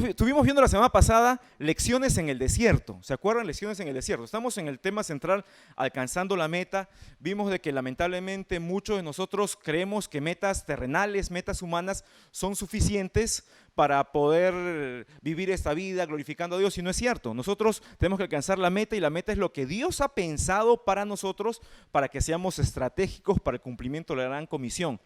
Estuvimos viendo la semana pasada lecciones en el desierto. ¿Se acuerdan? Lecciones en el desierto. Estamos en el tema central, alcanzando la meta. Vimos de que lamentablemente muchos de nosotros creemos que metas terrenales, metas humanas son suficientes para poder vivir esta vida glorificando a Dios, y no es cierto. Nosotros tenemos que alcanzar la meta, y la meta es lo que Dios ha pensado para nosotros, para que seamos estratégicos para el cumplimiento de la gran comisión.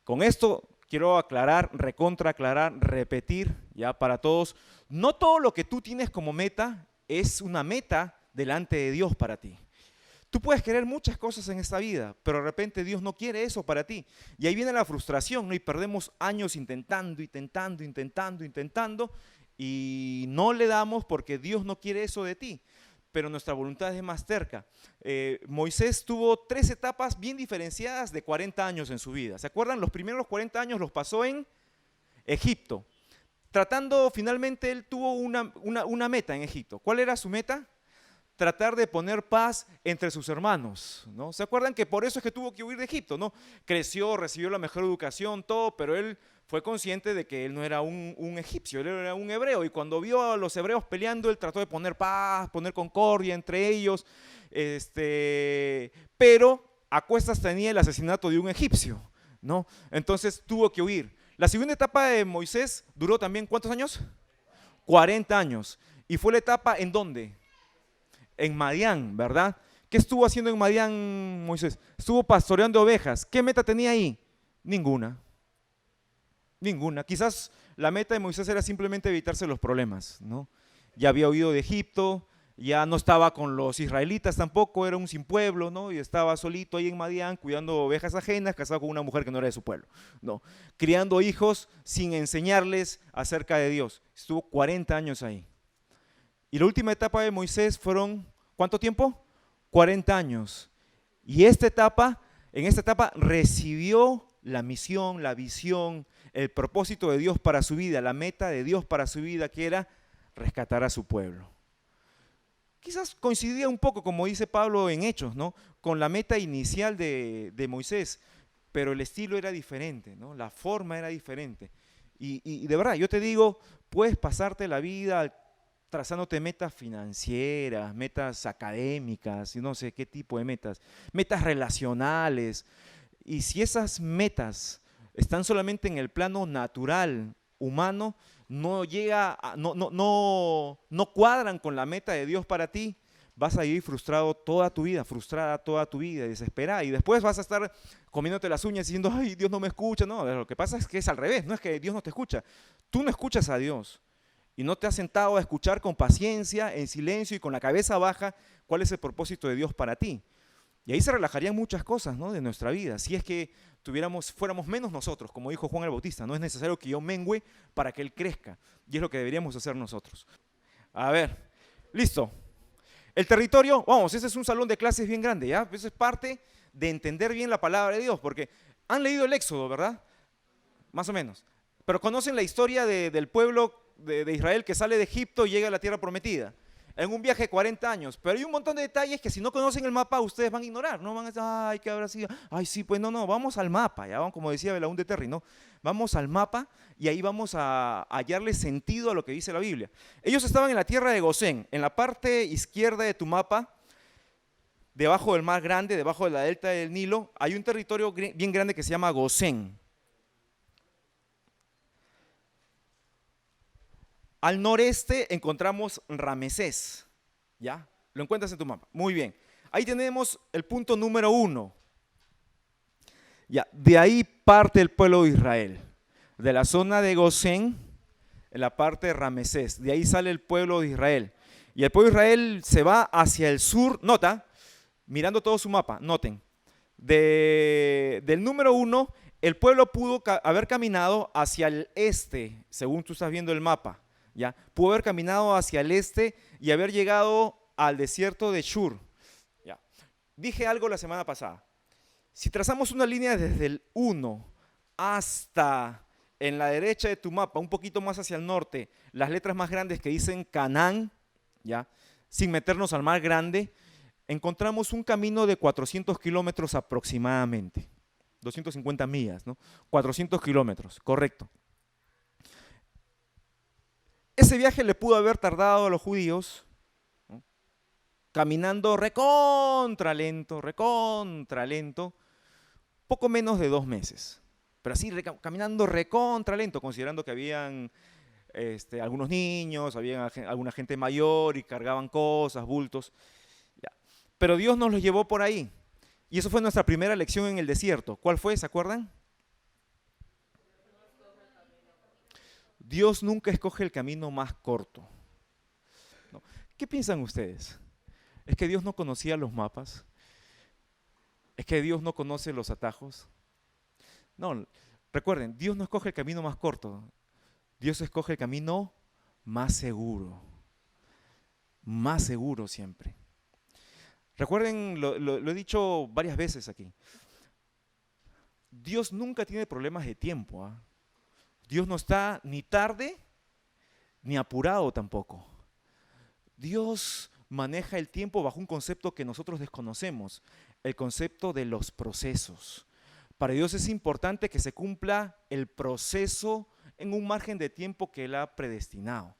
Con esto quiero aclarar, recontraaclarar, repetir ya para todos: no todo lo que tú tienes como meta es una meta delante de Dios para ti. Tú puedes querer muchas cosas en esta vida, pero de repente Dios no quiere eso para ti. Y ahí viene la frustración, ¿no? Y perdemos años intentando, y no le damos porque Dios no quiere eso de ti. Pero nuestra voluntad es más terca. Moisés tuvo 3 etapas bien diferenciadas de 40 años en su vida. ¿Se acuerdan? Los primeros 40 años los pasó en Egipto. Finalmente él tuvo una meta en Egipto. ¿Cuál era su meta? Tratar de poner paz entre sus hermanos, ¿no? ¿Se acuerdan que por eso es que tuvo que huir de Egipto, ¿no? Creció, recibió la mejor educación, todo, pero él fue consciente de que él no era un egipcio, él era un hebreo, y cuando vio a los hebreos peleando, él trató de poner paz, poner concordia entre ellos, pero a cuestas tenía el asesinato de un egipcio, ¿no? Entonces tuvo que huir. La segunda etapa de Moisés duró también, ¿cuántos años? 40 años. ¿Y fue la etapa en dónde? En Madián, ¿verdad? ¿Qué estuvo haciendo en Madián Moisés? Estuvo pastoreando ovejas. ¿Qué meta tenía ahí? Ninguna. Quizás la meta de Moisés era simplemente evitarse los problemas, ¿no? Ya había huido de Egipto, ya no estaba con los israelitas tampoco, era un sin pueblo, ¿no? Y estaba solito ahí en Madián cuidando ovejas ajenas, casado con una mujer que no era de su pueblo, ¿no? Criando hijos sin enseñarles acerca de Dios. Estuvo 40 años ahí. Y la última etapa de Moisés fueron, ¿cuánto tiempo? 40 años. Y en esta etapa recibió la misión, la visión, el propósito de Dios para su vida, la meta de Dios para su vida, que era rescatar a su pueblo. Quizás coincidía un poco, como dice Pablo en Hechos, ¿no? Con la meta inicial de Moisés, pero el estilo era diferente, ¿no? La forma era diferente. Y de verdad, yo te digo, puedes pasarte la vida trazándote metas financieras, metas académicas, y no sé qué tipo de metas relacionales. Y si esas metas están solamente en el plano natural, humano, no cuadran con la meta de Dios para ti, vas a vivir frustrada toda tu vida, desesperada, y después vas a estar comiéndote las uñas diciendo: ay, Dios no me escucha. No, lo que pasa es que es al revés, no es que Dios no te escucha, tú no escuchas a Dios. Y no te has sentado a escuchar con paciencia, en silencio y con la cabeza baja cuál es el propósito de Dios para ti. Y ahí se relajarían muchas cosas, ¿no? De nuestra vida. Si es que fuéramos menos nosotros, como dijo Juan el Bautista, no es necesario que yo mengüe para que Él crezca. Y es lo que deberíamos hacer nosotros. A ver, listo. El territorio, vamos, ese es un salón de clases bien grande, ¿ya? Eso es parte de entender bien la palabra de Dios, porque han leído el Éxodo, ¿verdad? Más o menos. Pero conocen la historia del pueblo de Israel que sale de Egipto y llega a la tierra prometida en un viaje de 40 años, pero hay un montón de detalles que si no conocen el mapa ustedes van a ignorar, no van a decir: ay, ¿qué habrá sido? Ay, sí, pues no, vamos al mapa, ya vamos, como decía Belaún de Terry, ¿no? Vamos al mapa y ahí vamos a hallarle sentido a lo que dice la Biblia. Ellos estaban en la tierra de Gosén, en la parte izquierda de tu mapa, debajo del mar grande, debajo de la delta del Nilo, hay un territorio bien grande que se llama Gosén. Al noreste encontramos Ramesés, ¿ya? Lo encuentras en tu mapa. Muy bien. Ahí tenemos el punto número 1. Ya, de ahí parte el pueblo de Israel. De la zona de Gosén, en la parte de Ramesés. De ahí sale el pueblo de Israel. Y el pueblo de Israel se va hacia el sur, nota, mirando todo su mapa, noten. Del número 1, el pueblo pudo haber caminado hacia el este, según tú estás viendo el mapa. ¿Ya? Pudo haber caminado hacia el este y haber llegado al desierto de Shur. ¿Ya? Dije algo la semana pasada. Si trazamos una línea desde el 1 hasta en la derecha de tu mapa, un poquito más hacia el norte, las letras más grandes que dicen Canaán, ¿ya? Sin meternos al mar grande, encontramos un camino de 400 kilómetros aproximadamente. 250 millas, ¿no? 400 kilómetros, correcto. Ese viaje le pudo haber tardado a los judíos, ¿no?, caminando recontra lento, poco menos de 2 meses. Pero así, caminando recontra lento, considerando que habían algunos niños, había alguna gente mayor y cargaban cosas, bultos. Ya. Pero Dios nos los llevó por ahí. Y eso fue nuestra primera lección en el desierto. ¿Cuál fue? ¿Se acuerdan? Dios nunca escoge el camino más corto. ¿No? ¿Qué piensan ustedes? ¿Es que Dios no conocía los mapas? ¿Es que Dios no conoce los atajos? No, recuerden, Dios no escoge el camino más corto. Dios escoge el camino más seguro siempre. Recuerden, lo he dicho varias veces aquí. Dios nunca tiene problemas de tiempo, ¿ah? Dios no está ni tarde ni apurado tampoco. Dios maneja el tiempo bajo un concepto que nosotros desconocemos, el concepto de los procesos. Para Dios es importante que se cumpla el proceso en un margen de tiempo que Él ha predestinado.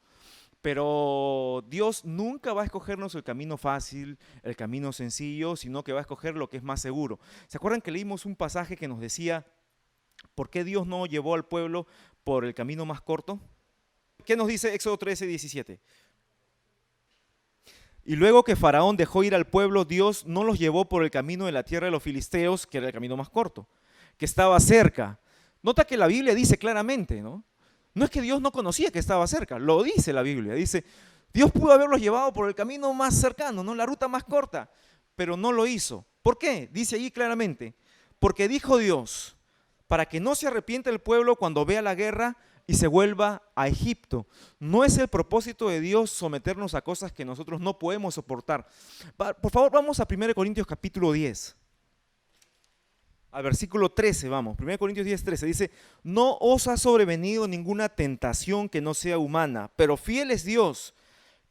Pero Dios nunca va a escogernos el camino fácil, el camino sencillo, sino que va a escoger lo que es más seguro. ¿Se acuerdan que leímos un pasaje que nos decía por qué Dios no llevó al pueblo por el camino más corto? ¿Qué nos dice Éxodo 13:17? Y luego que Faraón dejó ir al pueblo, Dios no los llevó por el camino de la tierra de los filisteos, que era el camino más corto, que estaba cerca. Nota que la Biblia dice claramente, ¿no? No es que Dios no conocía que estaba cerca, lo dice la Biblia. Dice, Dios pudo haberlos llevado por el camino más cercano, ¿no?, la ruta más corta, pero no lo hizo. ¿Por qué? Dice allí claramente, porque dijo Dios, para que no se arrepienta el pueblo cuando vea la guerra y se vuelva a Egipto. No es el propósito de Dios someternos a cosas que nosotros no podemos soportar. Por favor, vamos a 1 Corintios capítulo 10. Al versículo 13, vamos. 1 Corintios 10, 13. Dice, no os ha sobrevenido ninguna tentación que no sea humana, pero fiel es Dios,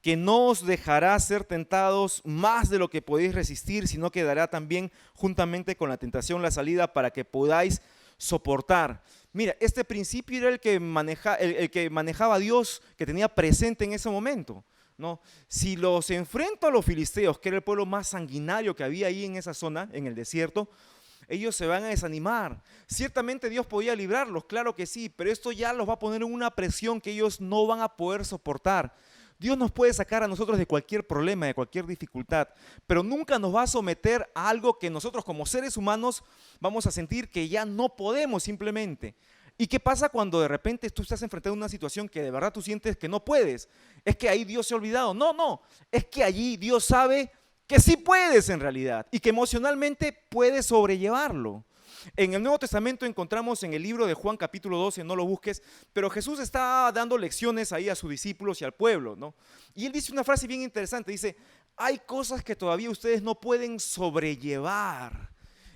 que no os dejará ser tentados más de lo que podéis resistir, sino que dará también juntamente con la tentación la salida para que podáis soportar. Mira, este principio era el que manejaba Dios, que tenía presente en ese momento, ¿no? Si los enfrento a los filisteos, que era el pueblo más sanguinario que había ahí en esa zona, en el desierto, ellos se van a desanimar. Ciertamente Dios podía librarlos, claro que sí, pero esto ya los va a poner en una presión que ellos no van a poder soportar. Dios nos puede sacar a nosotros de cualquier problema, de cualquier dificultad, pero nunca nos va a someter a algo que nosotros como seres humanos vamos a sentir que ya no podemos simplemente. ¿Y qué pasa cuando de repente tú estás enfrentando una situación que de verdad tú sientes que no puedes? Es que ahí Dios se ha olvidado. No, es que allí Dios sabe que sí puedes en realidad y que emocionalmente puedes sobrellevarlo. En el Nuevo Testamento encontramos en el libro de Juan capítulo 12, no lo busques, pero Jesús está dando lecciones ahí a sus discípulos y al pueblo, ¿no? Y él dice una frase bien interesante, dice, hay cosas que todavía ustedes no pueden sobrellevar.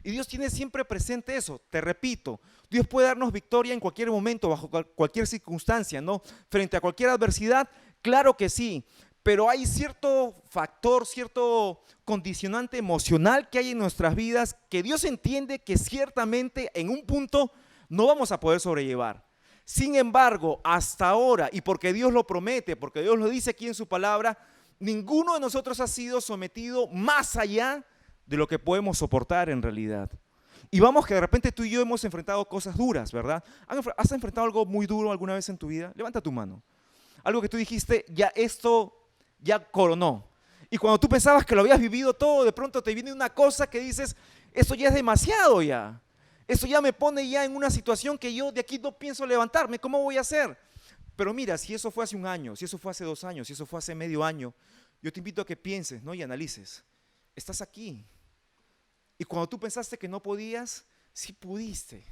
Y Dios tiene siempre presente eso, te repito, Dios puede darnos victoria en cualquier momento, bajo cualquier circunstancia, ¿no? Frente a cualquier adversidad, claro que sí. Pero hay cierto factor, cierto condicionante emocional que hay en nuestras vidas que Dios entiende que ciertamente en un punto no vamos a poder sobrellevar. Sin embargo, hasta ahora, y porque Dios lo promete, porque Dios lo dice aquí en su palabra, ninguno de nosotros ha sido sometido más allá de lo que podemos soportar en realidad. Y vamos que de repente tú y yo hemos enfrentado cosas duras, ¿verdad? ¿Has enfrentado algo muy duro alguna vez en tu vida? Levanta tu mano. Algo que tú dijiste, ya esto ya coronó. Y cuando tú pensabas que lo habías vivido todo, de pronto te viene una cosa que dices, esto ya es demasiado ya. Esto ya me pone ya en una situación que yo de aquí no pienso levantarme. ¿Cómo voy a hacer? Pero mira, si eso fue hace 1 año, si eso fue hace 2 años, si eso fue hace medio año, yo te invito a que pienses, ¿no?, y analices. Estás aquí. Y cuando tú pensaste que no podías, sí pudiste.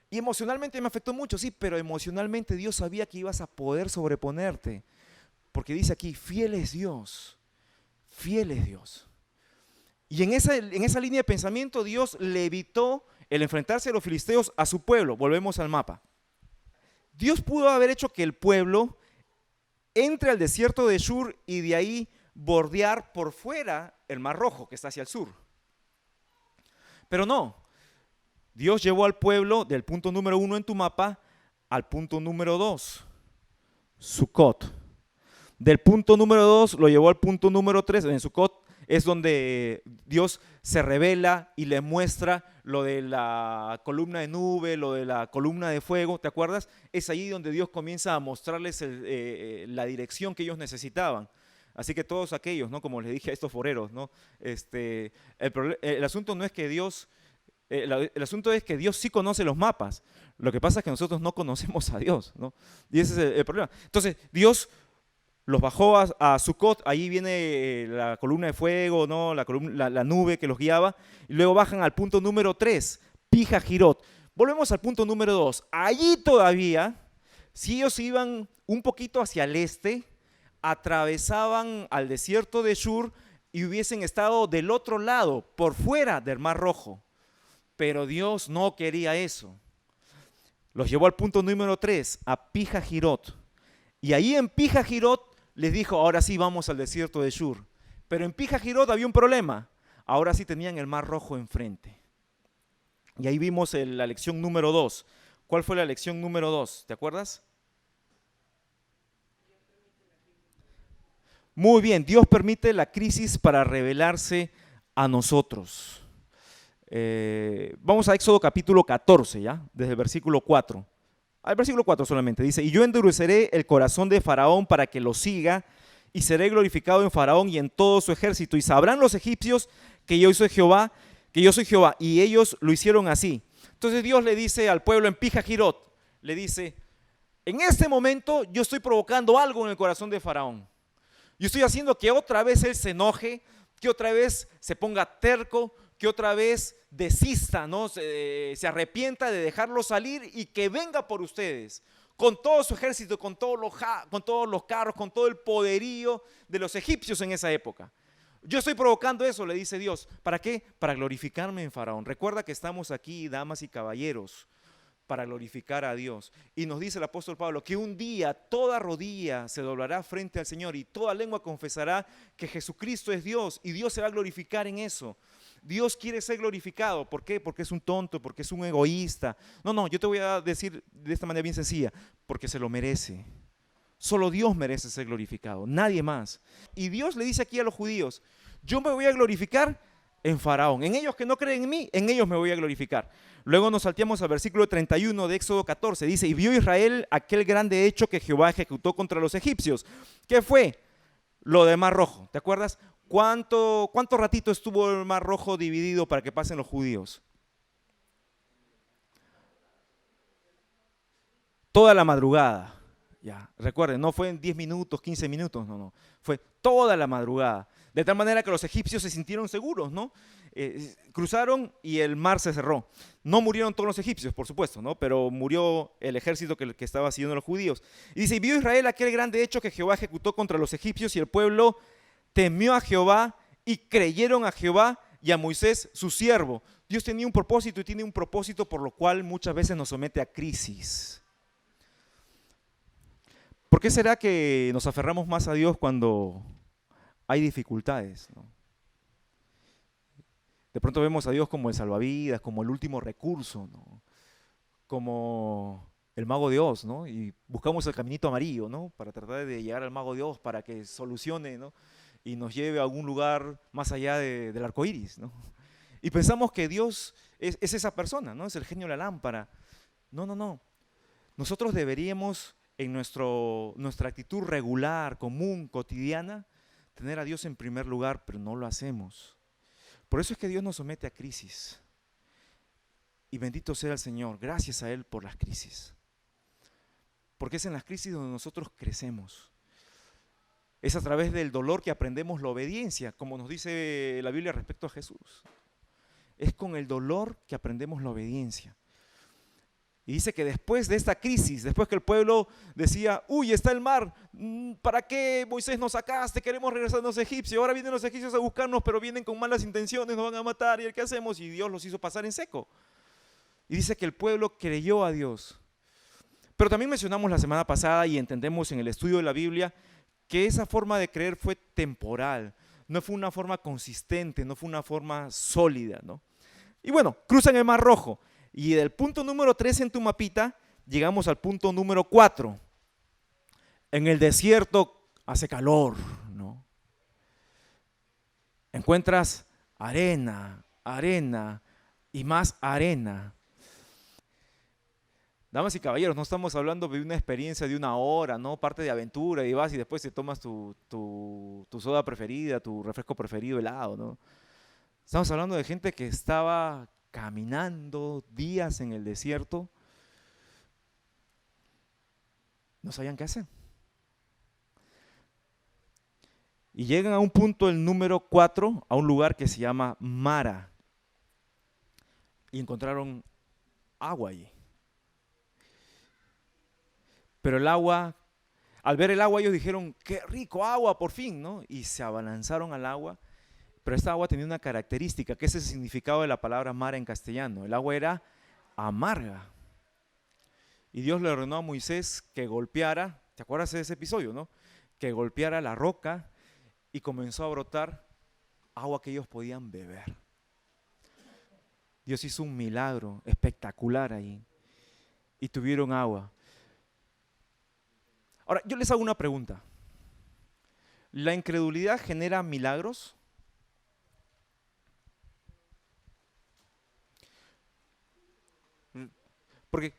Y emocionalmente me afectó mucho, sí, pero emocionalmente Dios sabía que ibas a poder sobreponerte. Porque dice aquí, fiel es Dios, fiel es Dios. Y en esa línea de pensamiento Dios le evitó el enfrentarse a los filisteos a su pueblo. Volvemos al mapa. Dios pudo haber hecho que el pueblo entre al desierto de Shur y de ahí bordear por fuera el Mar Rojo que está hacia el sur. Pero no, Dios llevó al pueblo del punto número 1 en tu mapa al punto número 2. Sucot. Del punto número 2 lo llevó al punto número 3. En Sucot es donde Dios se revela y le muestra lo de la columna de nube, lo de la columna de fuego, ¿te acuerdas? Es allí donde Dios comienza a mostrarles la dirección que ellos necesitaban. Así que todos aquellos, ¿no? Como les dije a estos foreros, ¿no? El asunto no es que Dios, el asunto es que Dios sí conoce los mapas. Lo que pasa es que nosotros no conocemos a Dios, ¿no? Y ese es el problema. Entonces, Dios los bajó a Sucot, ahí viene la columna de fuego, ¿no? La nube que los guiaba, y luego bajan al punto número 3, Pijajirot. Volvemos al punto número 2. Allí todavía, si ellos iban un poquito hacia el este, atravesaban al desierto de Shur y hubiesen estado del otro lado, por fuera del Mar Rojo. Pero Dios no quería eso. Los llevó al punto número 3, a Pijajirot. Y ahí en Pijajirot les dijo, ahora sí vamos al desierto de Shur. Pero en Pijajirot había un problema. Ahora sí tenían el Mar Rojo enfrente. Y ahí vimos la lección número 2. ¿Cuál fue la lección número 2? ¿Te acuerdas? Muy bien, Dios permite la crisis para revelarse a nosotros. Vamos a Éxodo capítulo 14, ¿ya? Desde el versículo 4. Al versículo 4 solamente dice, y yo endureceré el corazón de Faraón para que lo siga, y seré glorificado en Faraón y en todo su ejército, y sabrán los egipcios que yo soy Jehová, y ellos lo hicieron así. Entonces Dios le dice al pueblo en Pijajirot, le dice, en este momento yo estoy provocando algo en el corazón de Faraón. Yo estoy haciendo que otra vez él se enoje, que otra vez se ponga terco, que otra vez desista, ¿no? Se arrepienta de dejarlo salir y que venga por ustedes, con todo su ejército, con todos los carros, con todo el poderío de los egipcios en esa época. Yo estoy provocando eso, le dice Dios. ¿Para qué? Para glorificarme en Faraón. Recuerda que estamos aquí, damas y caballeros, para glorificar a Dios. Y nos dice el apóstol Pablo que un día toda rodilla se doblará frente al Señor y toda lengua confesará que Jesucristo es Dios, y Dios se va a glorificar en eso. Dios quiere ser glorificado. ¿Por qué? Porque es un tonto, porque es un egoísta. No, yo te voy a decir de esta manera bien sencilla, porque se lo merece. Solo Dios merece ser glorificado, nadie más. Y Dios le dice aquí a los judíos, yo me voy a glorificar en Faraón. En ellos que no creen en mí, en ellos me voy a glorificar. Luego nos salteamos al versículo 31 de Éxodo 14. Dice, y vio Israel aquel grande hecho que Jehová ejecutó contra los egipcios. ¿Qué fue? Lo de Mar Rojo. ¿Te acuerdas? ¿Cuánto ratito estuvo el Mar Rojo dividido para que pasen los judíos? Toda la madrugada. Ya, recuerden, no fue en 10 minutos, 15 minutos, no. Fue toda la madrugada. De tal manera que los egipcios se sintieron seguros, ¿no? Cruzaron y el mar se cerró. No murieron todos los egipcios, por supuesto, ¿no? Pero murió el ejército que estaba siguiendo a los judíos. Y dice, y vio Israel aquel grande hecho que Jehová ejecutó contra los egipcios, y el pueblo temió a Jehová y creyeron a Jehová y a Moisés su siervo. Dios tenía un propósito y tiene un propósito por lo cual muchas veces nos somete a crisis. ¿Por qué será que nos aferramos más a Dios cuando hay dificultades, ¿no? De pronto vemos a Dios como el salvavidas, como el último recurso, ¿no? Como el mago de Oz, ¿no? Y buscamos el caminito amarillo, ¿no? Para tratar de llegar al mago de Oz para que solucione, ¿no? Y nos lleve a algún lugar más allá del arco iris, ¿no? Y pensamos que Dios es esa persona, ¿no? Es el genio de la lámpara. No. Nosotros deberíamos, en nuestra actitud regular, común, cotidiana, tener a Dios en primer lugar, pero no lo hacemos. Por eso es que Dios nos somete a crisis. Y bendito sea el Señor, gracias a Él por las crisis. Porque es en las crisis donde nosotros crecemos. Es a través del dolor que aprendemos la obediencia, como nos dice la Biblia respecto a Jesús. Es con el dolor que aprendemos la obediencia. Y dice que después de esta crisis, después que el pueblo decía, uy, está el mar, ¿para qué Moisés nos sacaste? Queremos regresar a los egipcios, ahora vienen los egipcios a buscarnos, pero vienen con malas intenciones, nos van a matar, ¿y qué hacemos? Y Dios los hizo pasar en seco. Y dice que el pueblo creyó a Dios. Pero también mencionamos la semana pasada y entendemos en el estudio de la Biblia que esa forma de creer fue temporal, no fue una forma consistente, no fue una forma sólida, ¿no? Y bueno, cruzan el Mar Rojo. Y del punto número 3 en tu mapita, llegamos al punto número 4. En el desierto hace calor, ¿no? Encuentras arena, arena y más arena. Damas y caballeros, no estamos hablando de una experiencia de una hora, ¿no? Parte de aventura y vas y después te tomas tu soda preferida, tu refresco preferido helado, ¿no? Estamos hablando de gente que estaba caminando días en el desierto, no sabían qué hacer. Y llegan a un punto, el número 4, a un lugar que se llama Mara. Y encontraron agua allí. Pero el agua, al ver el agua ellos dijeron, qué rico agua, por fin, ¿no? Y se abalanzaron al agua. Pero esta agua tenía una característica, que es el significado de la palabra Mara en castellano. El agua era amarga. Y Dios le ordenó a Moisés que golpeara, ¿te acuerdas de ese episodio, no? Que golpeara la roca y comenzó a brotar agua que ellos podían beber. Dios hizo un milagro espectacular ahí y tuvieron agua. Ahora, yo les hago una pregunta. ¿La incredulidad genera milagros? Porque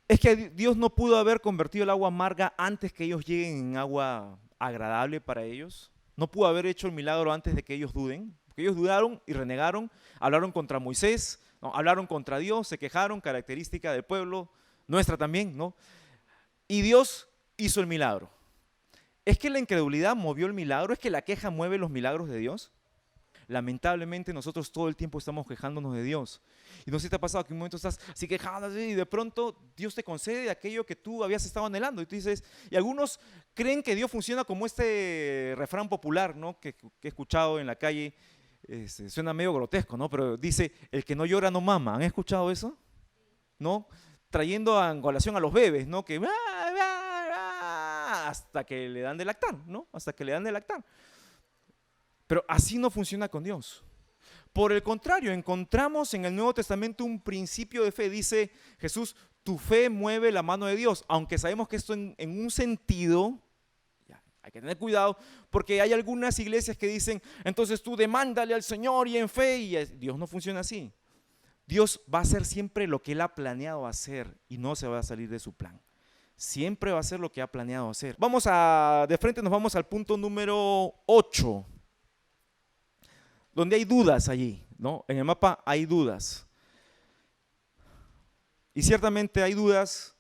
es que Dios no pudo haber convertido el agua amarga antes que ellos lleguen en agua agradable para ellos. No pudo haber hecho el milagro antes de que ellos duden. Porque ellos dudaron y renegaron, hablaron contra Moisés, ¿no? Hablaron contra Dios, se quejaron, característica del pueblo, nuestra también, ¿no? Y Dios hizo el milagro. ¿Es que la incredulidad movió el milagro? ¿Es que la queja mueve los milagros de Dios? Lamentablemente nosotros todo el tiempo estamos quejándonos de Dios. Y no sé si te ha pasado que en un momento estás así quejando y de pronto Dios te concede aquello que tú habías estado anhelando. Y tú dices, y algunos creen que Dios funciona como este refrán popular, ¿no? que he escuchado en la calle, suena medio grotesco, ¿no? Pero dice, el que no llora no mama. ¿Han escuchado eso? ¿No? Trayendo a colación a los bebés, ¿no? Que hasta que le dan de lactar, ¿no? Hasta que le dan de lactar. Pero así no funciona con Dios. Por el contrario, encontramos en el Nuevo Testamento un principio de fe. Dice Jesús, tu fe mueve la mano de Dios. Aunque sabemos que esto en un sentido, ya, hay que tener cuidado, porque hay algunas iglesias que dicen, entonces tú demándale al Señor y en fe, y Dios no funciona así. Dios va a hacer siempre lo que Él ha planeado hacer y no se va a salir de su plan. Siempre va a hacer lo que ha planeado hacer. De frente nos vamos al punto número 8. Donde hay dudas allí, ¿no? En el mapa hay dudas. Y ciertamente hay dudas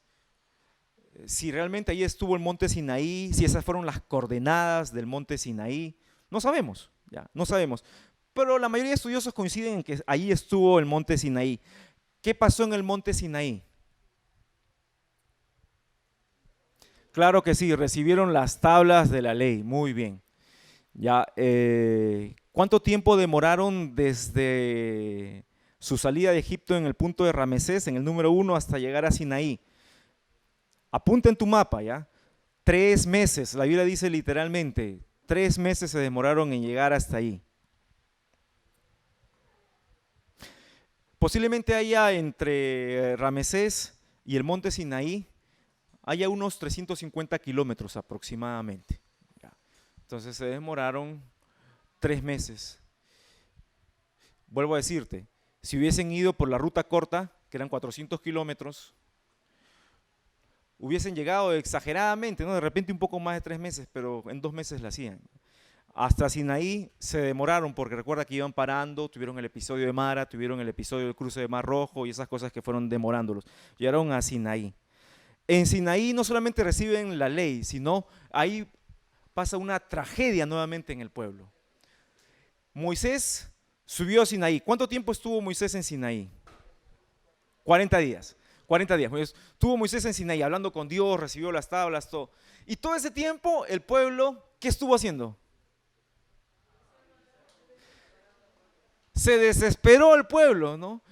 si realmente ahí estuvo el monte Sinaí, si esas fueron las coordenadas del monte Sinaí. No sabemos, ya, no sabemos. Pero la mayoría de estudiosos coinciden en que ahí estuvo el monte Sinaí. ¿Qué pasó en el monte Sinaí? Claro que sí, recibieron las tablas de la ley, muy bien. Ya, ¿cuánto tiempo demoraron desde su salida de Egipto en el punto de Ramesés, en el número 1, hasta llegar a Sinaí? Apunta en tu mapa, ¿ya? 3 meses, la Biblia dice literalmente, 3 meses se demoraron en llegar hasta ahí. Posiblemente haya entre Ramesés y el monte Sinaí, haya unos 350 kilómetros aproximadamente. Entonces se demoraron 3 meses. Vuelvo a decirte, si hubiesen ido por la ruta corta, que eran 400 kilómetros, hubiesen llegado exageradamente, ¿no? De repente un poco más de 3 meses, pero en 2 meses la hacían. Hasta Sinaí se demoraron porque recuerda que iban parando, tuvieron el episodio de Mara, tuvieron el episodio del cruce de Mar Rojo y esas cosas que fueron demorándolos. Llegaron a Sinaí. En Sinaí no solamente reciben la ley, sino ahí pasa una tragedia nuevamente en el pueblo. Moisés subió a Sinaí. ¿Cuánto tiempo estuvo Moisés en Sinaí? 40 días. 40 días. Estuvo Moisés en Sinaí hablando con Dios, recibió las tablas, todo. Y todo ese tiempo el pueblo, ¿qué estuvo haciendo? Se desesperó el pueblo, ¿no?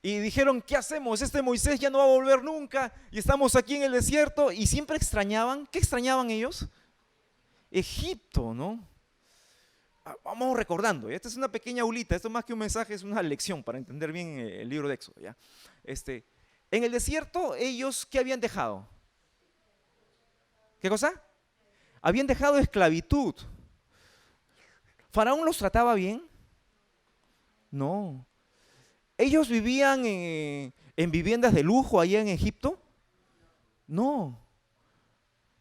Y dijeron, ¿qué hacemos? Este Moisés ya no va a volver nunca y estamos aquí en el desierto. Y siempre extrañaban, ¿qué extrañaban ellos? Egipto, ¿no? Vamos recordando, ¿ya? Esta es una pequeña ulita, esto más que un mensaje es una lección para entender bien el libro de Éxodo, ¿ya? En el desierto, ellos, ¿qué habían dejado? ¿Qué cosa? habían dejado esclavitud. ¿Faraón los trataba bien? No. ¿Ellos vivían en viviendas de lujo allá en Egipto? No.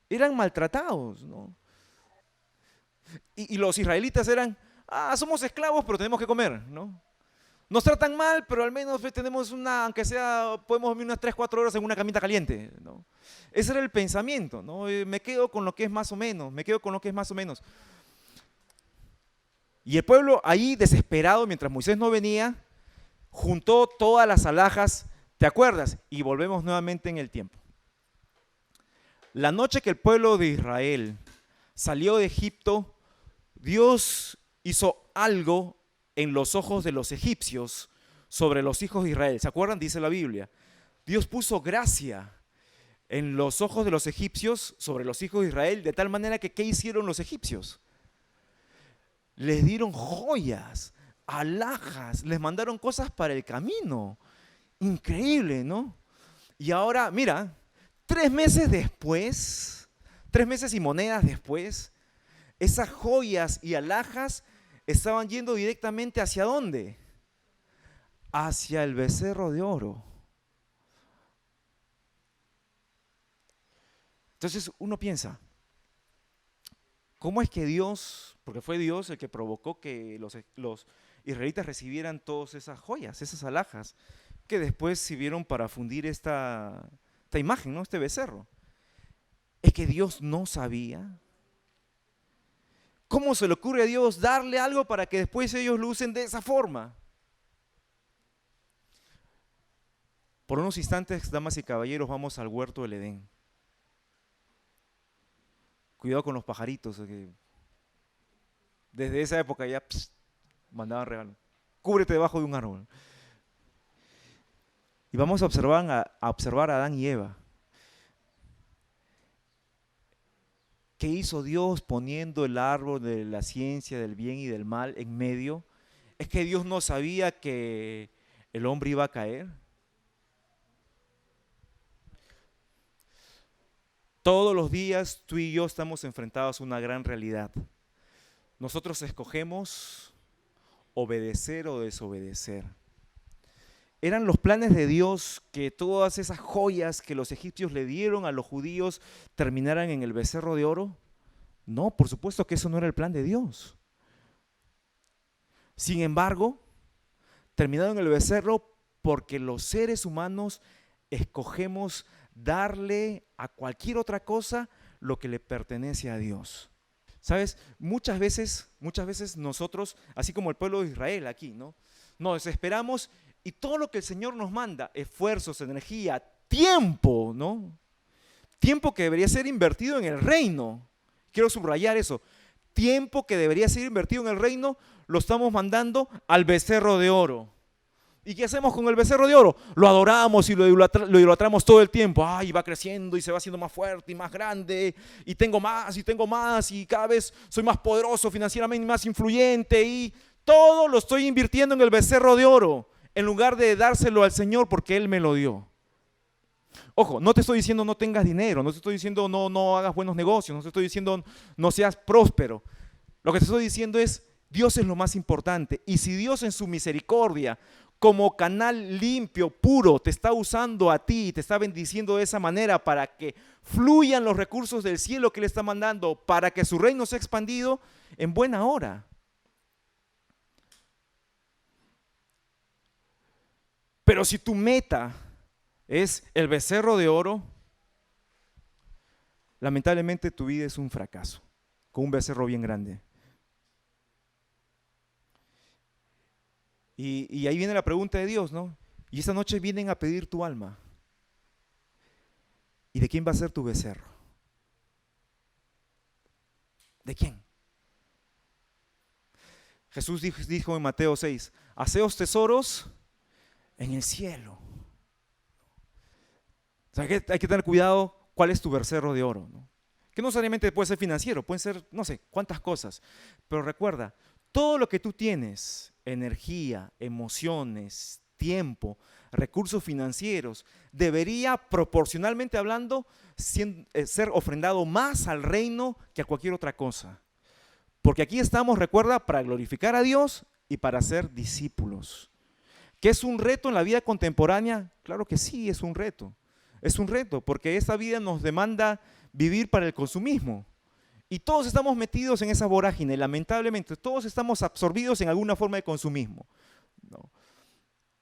Eran maltratados, ¿no? Y los israelitas eran, somos esclavos, pero tenemos que comer, ¿no? Nos tratan mal, pero al menos tenemos aunque sea, podemos dormir unas 3, 4 horas en una camita caliente, ¿no? Ese era el pensamiento, ¿no? Me quedo con lo que es más o menos, me quedo con lo que es más o menos. Y el pueblo ahí desesperado, mientras Moisés no venía, juntó todas las alhajas, ¿te acuerdas? Y volvemos nuevamente en el tiempo. La noche que el pueblo de Israel salió de Egipto, Dios hizo algo en los ojos de los egipcios sobre los hijos de Israel. ¿Se acuerdan? Dice la Biblia. Dios puso gracia en los ojos de los egipcios sobre los hijos de Israel, de tal manera que ¿qué hicieron los egipcios? Les dieron joyas, alhajas, les mandaron cosas para el camino. Increíble, ¿no? Y ahora, mira, 3 meses después, 3 meses y monedas después, esas joyas y alhajas estaban yendo directamente ¿hacia dónde? Hacia el becerro de oro. Entonces uno piensa, ¿cómo es que Dios, porque fue Dios el que provocó que los israelitas recibieran todas esas joyas, esas alhajas, que después sirvieron para fundir esta imagen, ¿no? Este becerro? Es que Dios no sabía. ¿Cómo se le ocurre a Dios darle algo para que después ellos lo usen de esa forma? Por unos instantes, damas y caballeros, vamos al huerto del Edén. Cuidado con los pajaritos, que desde esa época ya mandaban regalos. Cúbrete debajo de un árbol. Y vamos a observar a Adán y Eva. ¿Qué hizo Dios poniendo el árbol de la ciencia del bien y del mal en medio? ¿Es que Dios no sabía que el hombre iba a caer? Todos los días tú y yo estamos enfrentados a una gran realidad. Nosotros escogemos obedecer o desobedecer. ¿Eran los planes de Dios que todas esas joyas que los egipcios le dieron a los judíos terminaran en el becerro de oro? No, por supuesto que eso no era el plan de Dios. Sin embargo, terminaron en el becerro porque los seres humanos escogemos darle a cualquier otra cosa lo que le pertenece a Dios. ¿Sabes? Muchas veces nosotros, así como el pueblo de Israel aquí, ¿no? Nos desesperamos y todo lo que el Señor nos manda, esfuerzos, energía, tiempo, ¿no? Tiempo que debería ser invertido en el reino. Quiero subrayar eso. Tiempo que debería ser invertido en el reino, lo estamos mandando al becerro de oro. ¿Y qué hacemos con el becerro de oro? Lo adoramos y lo idolatramos todo el tiempo. Ay, va creciendo y se va haciendo más fuerte y más grande. Y tengo más y cada vez soy más poderoso financieramente y más influyente. Y todo lo estoy invirtiendo en el becerro de oro en lugar de dárselo al Señor porque Él me lo dio. Ojo, no te estoy diciendo no tengas dinero, no te estoy diciendo no hagas buenos negocios, no te estoy diciendo no seas próspero. Lo que te estoy diciendo es, Dios es lo más importante. Y si Dios en su misericordia, como canal limpio, puro, te está usando a ti y te está bendiciendo de esa manera para que fluyan los recursos del cielo que Él está mandando, para que su reino sea expandido, en buena hora. Pero si tu meta es el becerro de oro, lamentablemente tu vida es un fracaso, con un becerro bien grande. Y ahí viene la pregunta de Dios, ¿no? Y esta noche vienen a pedir tu alma. ¿Y de quién va a ser tu becerro? ¿De quién? Jesús dijo en Mateo 6, haceos tesoros en el cielo. O sea, hay que tener cuidado cuál es tu becerro de oro, ¿no? Que no necesariamente puede ser financiero, pueden ser no sé cuántas cosas. Pero recuerda, todo lo que tú tienes, energía, emociones, tiempo, recursos financieros, debería proporcionalmente hablando ser ofrendado más al reino que a cualquier otra cosa. Porque aquí estamos, recuerda, para glorificar a Dios y para ser discípulos. ¿Qué es un reto en la vida contemporánea? Claro que sí, es un reto. Es un reto porque esta vida nos demanda vivir para el consumismo. Y todos estamos metidos en esa vorágine, lamentablemente. Todos estamos absorbidos en alguna forma de consumismo, ¿no?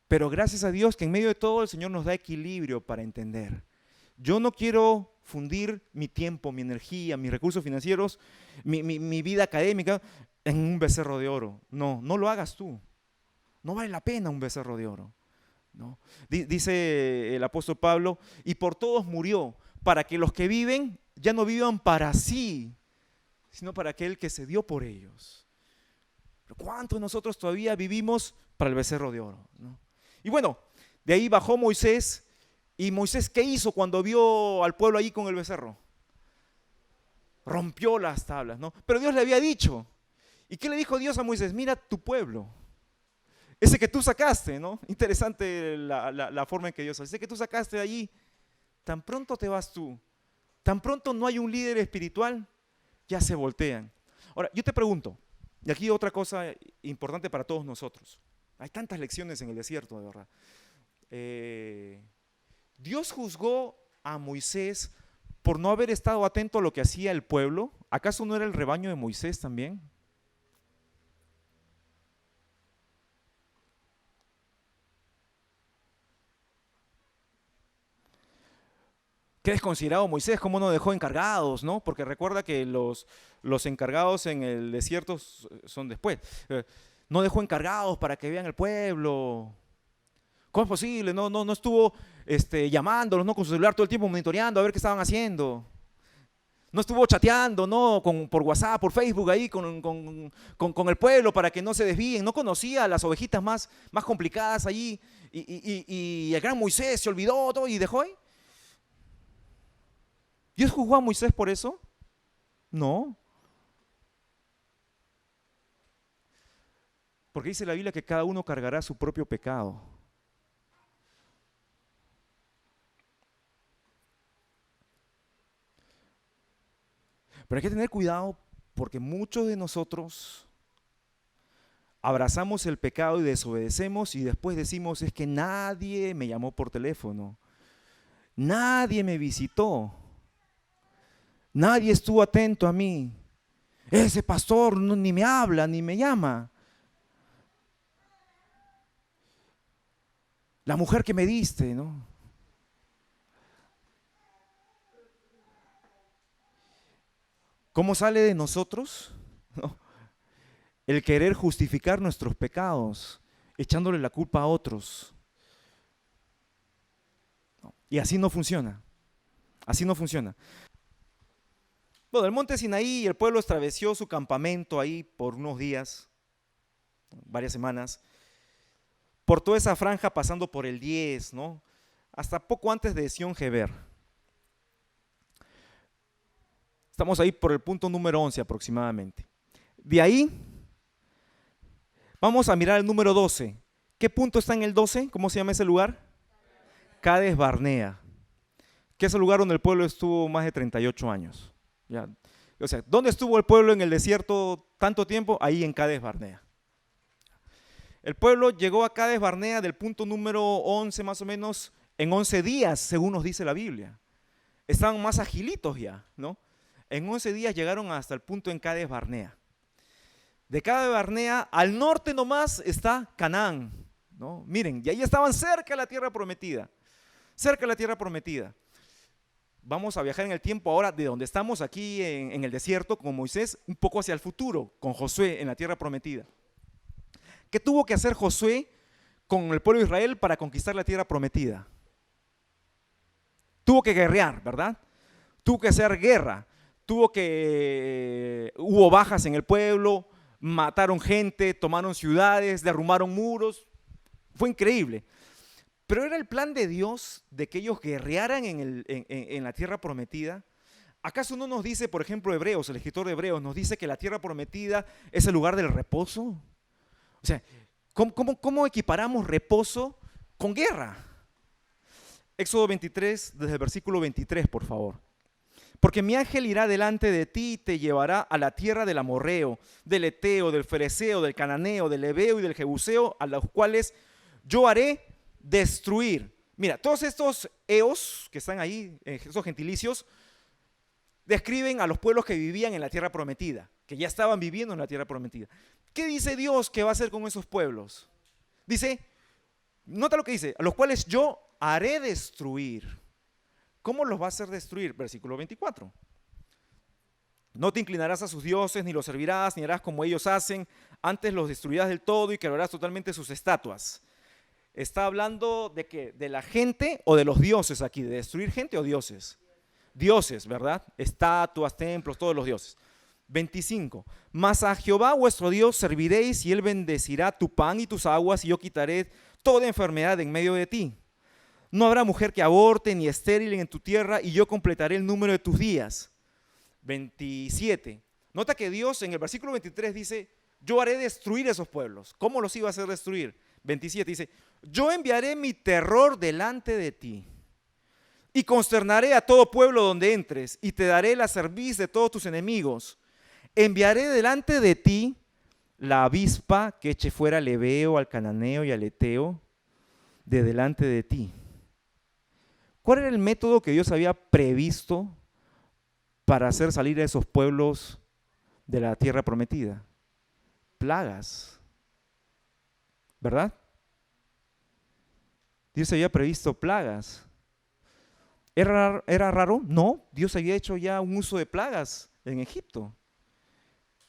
Pero gracias a Dios que en medio de todo el Señor nos da equilibrio para entender. Yo no quiero fundir mi tiempo, mi energía, mis recursos financieros, mi vida académica en un becerro de oro. No, no lo hagas tú. No vale la pena un becerro de oro, ¿no? Dice el apóstol Pablo, y por todos murió, para que los que viven ya no vivan para sí, sino para aquel que se dio por ellos. Pero ¿cuántos de nosotros todavía vivimos para el becerro de oro, ¿no? Y bueno, de ahí bajó Moisés. ¿Y Moisés qué hizo cuando vio al pueblo ahí con el becerro? Rompió las tablas, ¿no? Pero Dios le había dicho. ¿Y qué le dijo Dios a Moisés? Mira tu pueblo, ese que tú sacaste, ¿no? Interesante la forma en que Dios hace. Ese que tú sacaste de allí, tan pronto te vas tú, tan pronto no hay un líder espiritual, ya se voltean. Ahora, yo te pregunto, y aquí otra cosa importante para todos nosotros. Hay tantas lecciones en el desierto, de verdad. Dios juzgó a Moisés por no haber estado atento a lo que hacía el pueblo. ¿Acaso no era el rebaño de Moisés también? Qué desconsiderado Moisés, cómo no dejó encargados, ¿no? Porque recuerda que los encargados en el desierto son después. No dejó encargados para que vean el pueblo. ¿Cómo es posible? No estuvo llamándolos, ¿no? Con su celular todo el tiempo monitoreando a ver qué estaban haciendo. No estuvo chateando, ¿no? Por WhatsApp, por Facebook ahí con el pueblo para que no se desvíen. No conocía a las ovejitas más complicadas allí. Y el gran Moisés se olvidó todo y dejó ahí. ¿Dios juzgó a Moisés por eso? No. Porque dice la Biblia que cada uno cargará su propio pecado. Pero hay que tener cuidado porque muchos de nosotros abrazamos el pecado y desobedecemos y después decimos, es que nadie me llamó por teléfono, nadie me visitó, nadie estuvo atento a mí, ese pastor ni me habla, ni me llama. La mujer que me diste, ¿no? ¿Cómo sale de nosotros? ¿No? El querer justificar nuestros pecados, echándole la culpa a otros. Y así no funciona. Así no funciona. Bueno, el monte Sinaí, el pueblo estableció su campamento ahí por unos días, varias semanas, por toda esa franja pasando por el 10, ¿no? Hasta poco antes de Sión Geber. Estamos ahí por el punto número 11 aproximadamente. De ahí vamos a mirar el número 12. ¿Qué punto está en el 12? ¿Cómo se llama ese lugar? Cades Barnea, que es el lugar donde el pueblo estuvo más de 38 años. ¿Ya? O sea, ¿dónde estuvo el pueblo en el desierto tanto tiempo? Ahí en Cades Barnea. El pueblo llegó a Cades Barnea del punto número 11 más o menos en 11 días, según nos dice la Biblia. Estaban más agilitos ya, ¿no? En 11 días llegaron hasta el punto en Cades Barnea. De Cades Barnea al norte nomás está Canaán, ¿no? Miren, y ahí estaban cerca de la tierra prometida. Cerca de la tierra prometida. Vamos a viajar en el tiempo ahora de donde estamos aquí en el desierto con Moisés, un poco hacia el futuro, con Josué en la tierra prometida. ¿Qué tuvo que hacer Josué con el pueblo de Israel para conquistar la tierra prometida? Tuvo que guerrear, ¿verdad? Tuvo que hacer guerra. Hubo bajas en el pueblo, mataron gente, tomaron ciudades, derrumbaron muros. Fue increíble. Pero era el plan de Dios de que ellos guerrearan en la tierra prometida. ¿Acaso no nos dice, por ejemplo, Hebreos, el escritor de Hebreos, nos dice que la tierra prometida es el lugar del reposo? O sea, ¿cómo equiparamos reposo con guerra. Éxodo 23, desde el versículo 23, por favor. Porque mi ángel irá delante de ti y te llevará a la tierra del amorreo, del eteo, del fereceo, del cananeo, del heveo y del jebuseo, a los cuales yo haré destruir. Mira, todos estos eos que están ahí, esos gentilicios, describen a los pueblos que vivían en la tierra prometida, que ya estaban viviendo en la tierra prometida. ¿Qué dice Dios que va a hacer con esos pueblos? Dice, nota lo que dice, a los cuales yo haré destruir. ¿Cómo los va a hacer destruir? Versículo 24. No te inclinarás a sus dioses, ni los servirás, ni harás como ellos hacen. Antes los destruirás del todo y quebrarás totalmente sus estatuas. ¿Está hablando de qué? ¿De la gente o de los dioses aquí? ¿De destruir gente o dioses? Dioses, ¿verdad? Estatuas, templos, todos los dioses. 25. Mas a Jehová vuestro Dios serviréis y él bendecirá tu pan y tus aguas y yo quitaré toda enfermedad en medio de ti. No habrá mujer que aborte ni estéril en tu tierra y yo completaré el número de tus días. 27. Nota que Dios en el versículo 23 dice, yo haré destruir esos pueblos. ¿Cómo los iba a hacer destruir? 27 dice, yo enviaré mi terror delante de ti y consternaré a todo pueblo donde entres y te daré la cerviz de todos tus enemigos. Enviaré delante de ti la avispa que eche fuera al heveo, al cananeo y al eteo de delante de ti. ¿Cuál era el método que Dios había previsto para hacer salir a esos pueblos de la tierra prometida? Plagas, ¿verdad? Dios había previsto plagas. ¿Era raro? No, Dios había hecho ya un uso de plagas en Egipto.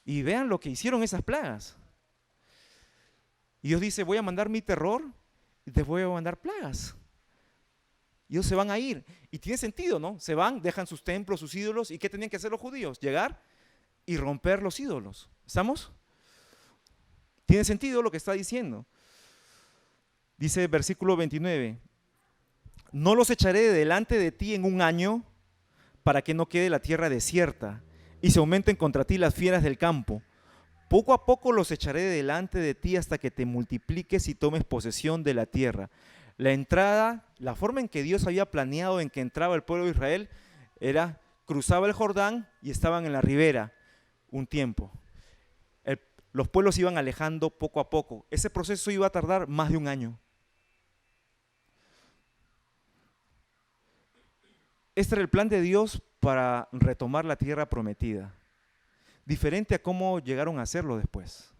Y vean lo que hicieron esas plagas. Y Dios dice, voy a mandar mi terror y te voy a mandar plagas. Y ellos se van a ir. Y tiene sentido, ¿no? Se van, dejan sus templos, sus ídolos. ¿Y qué tenían que hacer los judíos? Llegar y romper los ídolos. ¿Estamos? Tiene sentido lo que está diciendo. Dice versículo 29. No los echaré de delante de ti en un año para que no quede la tierra desierta y se aumenten contra ti las fieras del campo. Poco a poco los echaré de delante de ti hasta que te multipliques y tomes posesión de la tierra. La entrada, la forma en que Dios había planeado en que entraba el pueblo de Israel era, cruzaba el Jordán y estaban en la ribera un tiempo. Los pueblos iban alejando poco a poco. Ese proceso iba a tardar más de un año. Este era el plan de Dios para retomar la tierra prometida. Diferente a cómo llegaron a hacerlo después.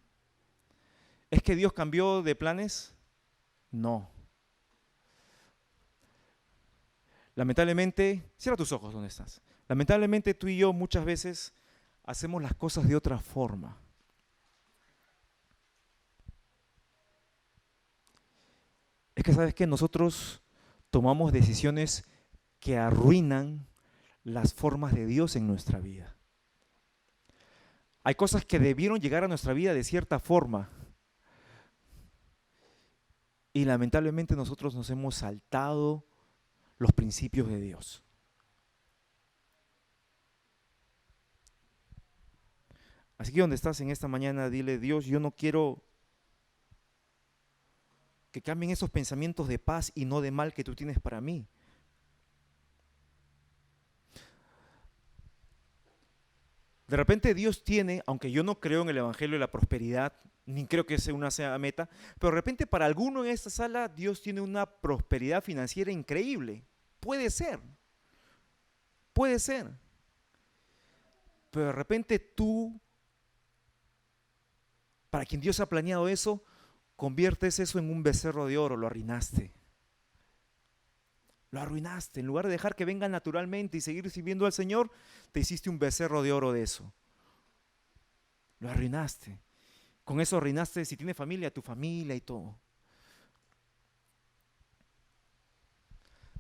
¿Es que Dios cambió de planes? No. Lamentablemente, cierra tus ojos donde estás. Lamentablemente tú y yo muchas veces hacemos las cosas de otra forma. Es que sabes que nosotros tomamos decisiones que arruinan las formas de Dios en nuestra vida. Hay cosas que debieron llegar a nuestra vida de cierta forma y lamentablemente nosotros nos hemos saltado los principios de Dios. Así que donde estás en esta mañana, dile, Dios, yo no quiero que cambien esos pensamientos de paz y no de mal que tú tienes para mí. De repente Dios tiene, aunque yo no creo en el evangelio de la prosperidad, ni creo que sea meta, pero de repente para alguno en esta sala Dios tiene una prosperidad financiera increíble. Puede ser. Puede ser. Pero de repente tú, para quien Dios ha planeado eso, conviertes eso en un becerro de oro, lo arruinaste. Lo arruinaste. En lugar de dejar que venga naturalmente y seguir sirviendo al Señor, te hiciste un becerro de oro de eso. Lo arruinaste. Con eso arruinaste, si tienes familia, tu familia y todo.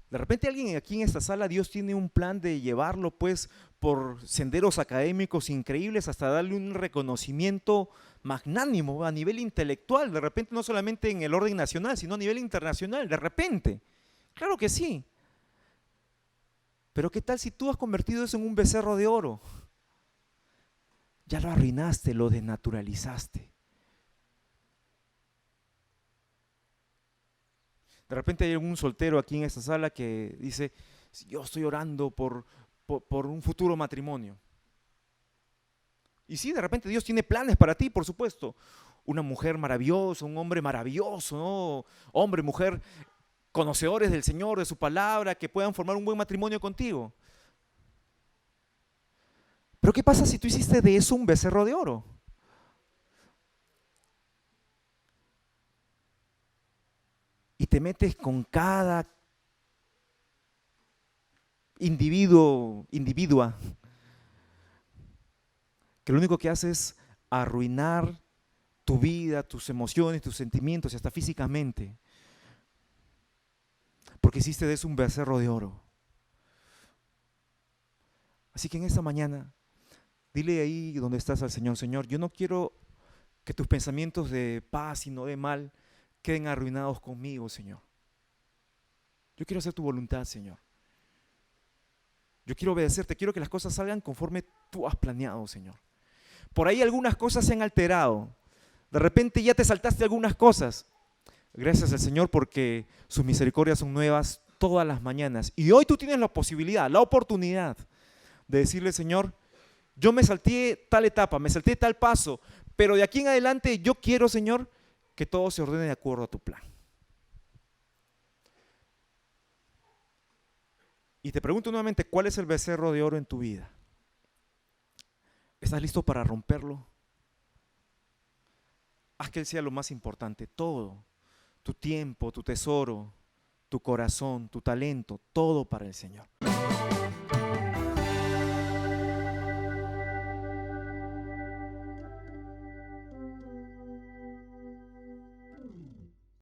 De repente alguien aquí en esta sala, Dios tiene un plan de llevarlo pues por senderos académicos increíbles hasta darle un reconocimiento magnánimo a nivel intelectual. De repente no solamente en el orden nacional, sino a nivel internacional. De repente. Claro que sí. Pero ¿qué tal si tú has convertido eso en un becerro de oro? Ya lo arruinaste, lo desnaturalizaste. De repente hay algún soltero aquí en esta sala que dice, yo estoy orando por un futuro matrimonio. Y sí, de repente Dios tiene planes para ti, por supuesto. Una mujer maravillosa, un hombre maravilloso, ¿no? Hombre, mujer, conocedores del Señor, de su palabra, que puedan formar un buen matrimonio contigo. Pero ¿qué pasa si tú hiciste de eso un becerro de oro? Y te metes con cada individua, que lo único que hace es arruinar tu vida, tus emociones, tus sentimientos y hasta físicamente, porque hiciste de eso un becerro de oro. Así que en esta mañana, dile ahí donde estás al Señor, Señor, yo no quiero que tus pensamientos de paz y no de mal queden arruinados conmigo, Señor. Yo quiero hacer tu voluntad, Señor. Yo quiero obedecerte, quiero que las cosas salgan conforme tú has planeado, Señor. Por ahí algunas cosas se han alterado. De repente ya te saltaste algunas cosas. Gracias al Señor porque sus misericordias son nuevas todas las mañanas. Y hoy tú tienes la posibilidad, la oportunidad de decirle, Señor, yo me salté tal etapa, me salté tal paso, pero de aquí en adelante yo quiero, Señor, que todo se ordene de acuerdo a tu plan. Y te pregunto nuevamente, ¿cuál es el becerro de oro en tu vida? ¿Estás listo para romperlo? Haz que Él sea lo más importante, todo, tu tiempo, tu tesoro, tu corazón, tu talento, todo para el Señor.